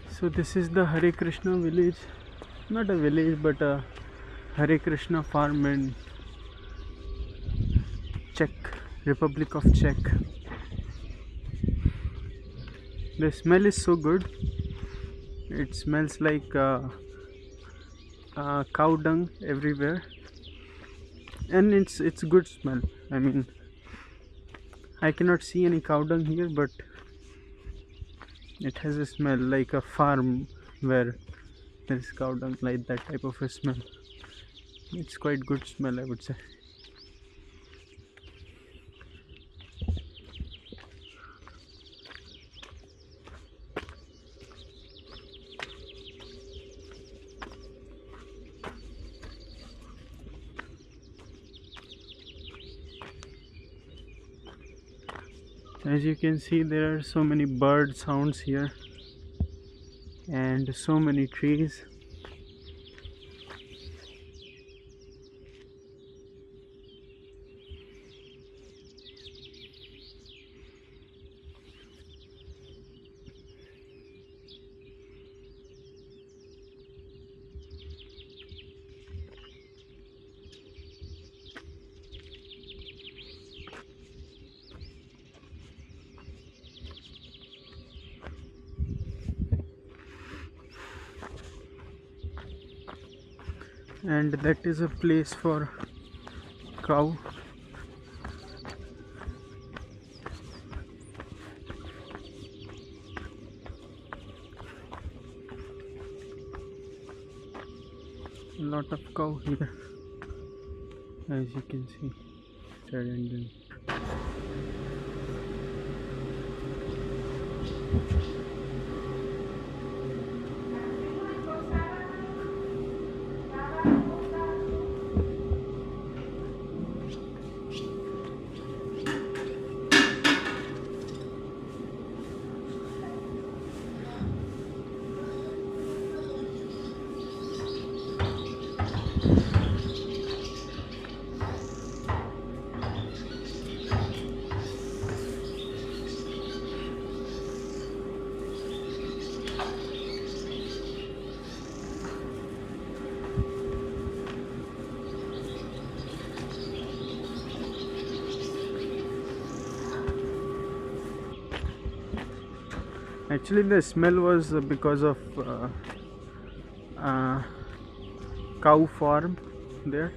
So this is the Hare Krishna village, not a village but a Hare Krishna farm in Czech, Republic of Czech. The smell is so good. It smells like cow dung everywhere, and it's good smell. I mean, I cannot see any cow dung here, but it has a smell like a farm where there is cow dung, like that type of a smell. It's quite good smell, I would say. As you can see, there are so many bird sounds here and so many trees. And that is a place for cow. A lot of cow here, as you can see. Actually, the smell was because of cow farm there.